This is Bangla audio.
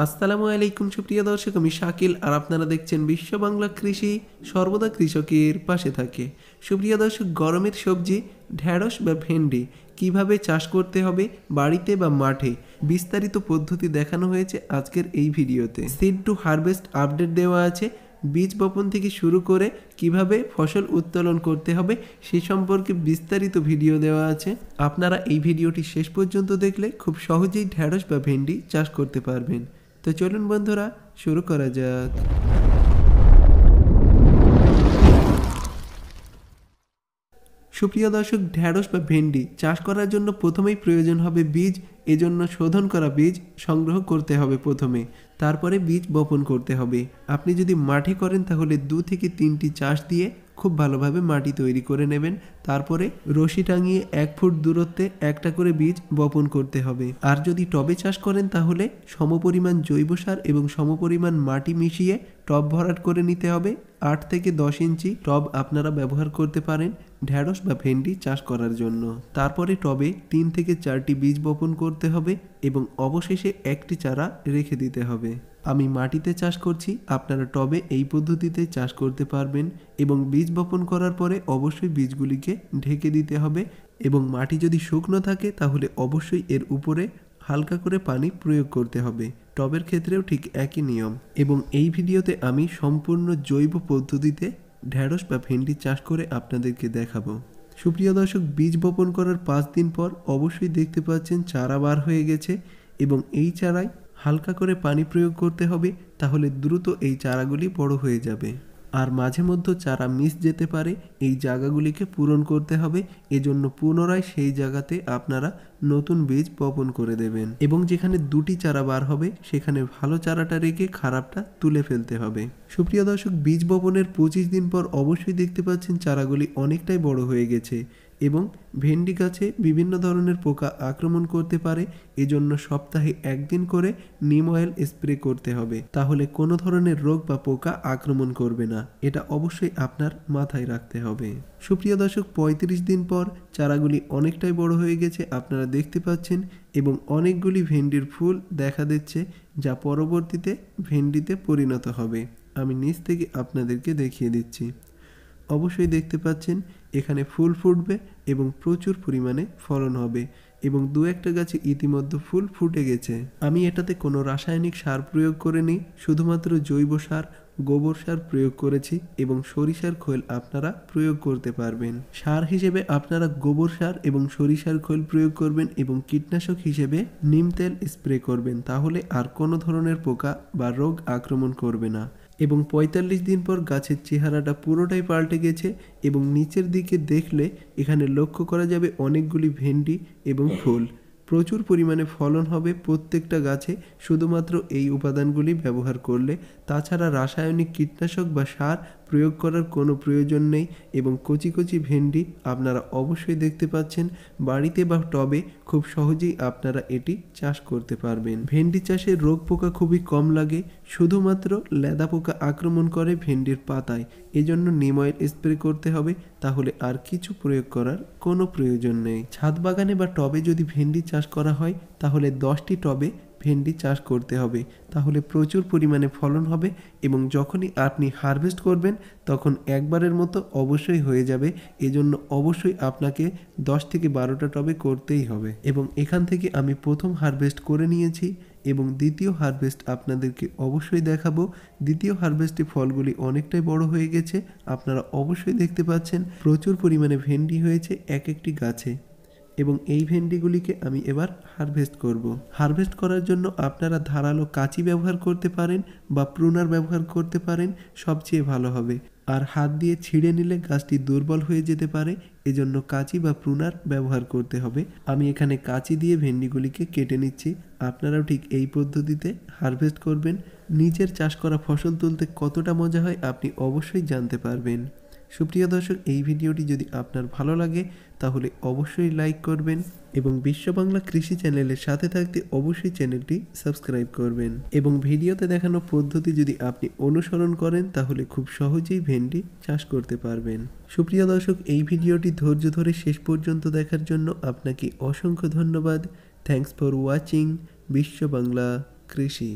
আসসালামু আলাইকুম সুপ্রিয় দর্শক, আমি শাকিল আর আপনারা দেখছেন বিশ্ব বাংলা কৃষি, সর্বদা কৃষকের পাশে থাকে। সুপ্রিয় দর্শক, গরমের সবজি ঢেঁড়স বা ভেন্ডি কিভাবে চাষ করতে হবে বাড়িতে বা মাঠে, বিস্তারিত পদ্ধতি দেখানো হয়েছে আজকের এই ভিডিওতে। সিড টু হারভেস্ট আপডেট দেওয়া আছে, বীজ বপন থেকে শুরু করে কিভাবে ফসল উত্তোলন করতে হবে সে সম্পর্কে বিস্তারিত ভিডিও দেওয়া আছে। আপনারা এই ভিডিওটি শেষ পর্যন্ত দেখলে খুব সহজেই ঢেঁড়স বা ভেন্ডি চাষ করতে পারবেন। তো চলুন বন্ধুরা, শুরু করা যাক। সুপ্রিয় দর্শক, ঢেঁড়স বা ভেন্ডি চাষ করার জন্য প্রথমেই প্রয়োজন হবে বীজ। এজন্য শোধন করা বীজ সংগ্রহ করতে হবে প্রথমে, তারপরে বীজ বপন করতে হবে। আপনি যদি মাঠে করেন তাহলে 2 থেকে 3টি চাষ দিয়ে খুব ভালোভাবে মাটি তৈরি করে নেবেন। তারপরে রশি টাঙিয়ে 1 ফুট দূরত্বে একটা করে বীজ বপন করতে হবে। আর যদি টবে চাষ করেন তাহলে সমপরিমাণ জৈব সার এবং সমপরিমাণ মাটি মিশিয়ে টব ভরাট করে নিতে হবে। 8 থেকে 10 ইঞ্চি টব আপনারা ব্যবহার করতে পারেন ঢেঁড়স বা ভেন্ডি চাষ করার জন্য। তারপরে টবে 3 থেকে 4টি বীজ বপন করতে হবে এবং অবশেষে একটি চারা রেখে দিতে হবে। আমি মাটিতে চাষ করছি, আপনারা টবে এই পদ্ধতিতে চাষ করতে পারবেন। এবং বীজ বপন করার পরে অবশ্যই বীজগুলিকে ঢেকে দিতে হবে এবং মাটি যদি শুকনো থাকে তাহলে অবশ্যই এর উপরে হালকা করে পানি প্রয়োগ করতে হবে। টবের ক্ষেত্রেও ঠিক একই নিয়ম। এবং এই ভিডিওতে আমি সম্পূর্ণ জৈব পদ্ধতিতে ঢেঁড়স বা ভেন্ডি চাষ করে আপনাদেরকে দেখাবো। সুপ্রিয় দর্শক, বীজ বপন করার 5 দিন পর অবশ্যই দেখতে পাচ্ছেন চারা বার হয়ে গেছে এবং এই চারায় হালকা করে পানি প্রয়োগ করতে হবে, তাহলে দ্রুত এই চারাগুলি বড় হয়ে যাবে। আর মাঝে মধ্যে চারা মিস যেতে পারে, এই জায়গাগুলিকে পূরণ করতে হবে। এজন্য পুনরায় সেই জায়গাতে আপনারা নতুন বীজ বপন করে দেবেন এবং যেখানে 2টি চারা বার হবে সেখানে ভালো চারাটা রেখে খারাপটা তুলে ফেলতে হবে। সুপ্রিয় দর্শক, বীজ বপনের 25 দিন পর অবশ্যই দেখতে পাচ্ছেন চারাগুলি অনেকটাই বড় হয়ে গেছে এবং ভেন্ডি গাছে বিভিন্ন ধরনের পোকা আক্রমণ করতে পারে। এজন্য সপ্তাহে 1 দিন করে নিম অয়েল স্প্রে করতে হবে, তাহলে কোনো ধরনের রোগ বা পোকা আক্রমণ করবে না। এটা অবশ্যই আপনার মাথায় রাখতে হবে। সুপ্রিয় দর্শক, 35 দিন পর চারাগুলি অনেকটাই বড় হয়ে গেছে আপনারা দেখতে পাচ্ছেন এবং অনেকগুলি ভেন্ডির ফুল দেখা দিচ্ছে, যা পরবর্তীতে ভেন্ডিতে পরিণত হবে। আমি নিচ থেকে আপনাদেরকে দেখিয়ে দিচ্ছি। অবশ্যই দেখতে পাচ্ছেন এখানে ফুল ফুটবে এবং প্রচুর পরিমাণে ফলন হবে এবং 2-1টা গাছে ইতিমধ্যে ফুল ফুটে গেছে। আমি এটাতে কোনো রাসায়নিক সার প্রয়োগ করিনি, শুধুমাত্র জৈব সার, গোবর সার প্রয়োগ করেছি এবং সরিষার খোল আপনারা প্রয়োগ করতে পারবেন। সার হিসেবে আপনারা গোবর সার এবং সরিষার খোল প্রয়োগ করবেন এবং কীটনাশক হিসেবে নিম তেল স্প্রে করবেন, তাহলে আর কোনো ধরনের পোকা বা রোগ আক্রমণ করবে না। এবং 45 দিন পর গাছের চেহারাটা পুরোটাই পাল্টে গেছে এবং নিচের দিকে দেখলে এখানে লক্ষ্য করা যাবে অনেকগুলি ভেন্ডি এবং ফুল। প্রচুর পরিমাণে ফলন হবে প্রত্যেকটা গাছে শুধুমাত্র এই উপাদানগুলি ব্যবহার করলে। তাছাড়া রাসায়নিক কীটনাশক বা সার প্রয়োগ করার কোনো প্রয়োজন নেই এবং কচি কচি ভেন্ডি আপনারা অবশ্যই দেখতে পাচ্ছেন। বাড়িতে বা টবে খুব সহজেই আপনারা এটি চাষ করতে পারবেন। ভেন্ডি চাষে রোগ পোকা খুবই কম লাগে, শুধুমাত্র লেদা পোকা আক্রমণ করে ভেন্ডির পাতায়। এজন্য নিম অয়েল স্প্রে করতে হবে, তাহলে আর কিছু প্রয়োগ করার কোনো প্রয়োজন নেই। ছাদ বাগানে বা টবে যদি ভেন্ডি চাষ করা হয় তাহলে 10টি টবে ভেন্ডি চাষ করতে হবে, তাহলে প্রচুর পরিমাণে ফলন হবে এবং যখনই আপনি হারভেস্ট করবেন তখন একবারের মতো অবশ্যই হয়ে যাবে। এজন্য অবশ্যই আপনাকে 10 থেকে 12টা টবে করতেই হবে। এবং এখান থেকে আমি প্রথম হারভেস্ট করে নিয়েছি এবং দ্বিতীয় হারভেস্ট আপনাদেরকে অবশ্যই দেখাবো। দ্বিতীয় হারভেস্টে ফলগুলি অনেকটাই বড় হয়ে গেছে, আপনারা অবশ্যই দেখতে পাচ্ছেন প্রচুর পরিমাণে ভেন্ডি হয়েছে এক একটি গাছে এবং এই ভেন্ডিগুলিকে আমি এবার হারভেস্ট করব। হারভেস্ট করার জন্য আপনারা ধারালো কাঁচি ব্যবহার করতে পারেন বা প্রুনার ব্যবহার করতে পারেন, সবচেয়ে ভালো হবে। আর হাত দিয়ে ছিঁড়ে নিলে গাছটি দুর্বল হয়ে যেতে পারে, এজন্য কাঁচি বা প্রুনার ব্যবহার করতে হবে। আমি এখানে কাঁচি দিয়ে ভেন্ডিগুলিকে কেটে নিচ্ছি। আপনারাও ঠিক এই পদ্ধতিতে হারভেস্ট করবেন। নিজের চাষ করা ফসল তুলতে কতটা মজা হয় আপনি অবশ্যই জানতে পারবেন। সুপ্রিয় দর্শক, এই ভিডিওটি যদি আপনার ভালো লাগে তাহলে অবশ্যই লাইক করবেন এবং বিশ্ব বাংলা কৃষি চ্যানেলের সাথে থাকতে অবশ্যই চ্যানেলটি সাবস্ক্রাইব করবেন। এবং ভিডিওতে দেখানো পদ্ধতি যদি আপনি অনুসরণ করেন তাহলে খুব সহজেই ভেন্ডি চাষ করতে পারবেন। সুপ্রিয় দর্শক, এই ভিডিওটি ধৈর্য ধরে শেষ পর্যন্ত দেখার জন্য আপনাকে অসংখ্য ধন্যবাদ। থ্যাঙ্কস ফর ওয়াচিং বিশ্ব বাংলা কৃষি।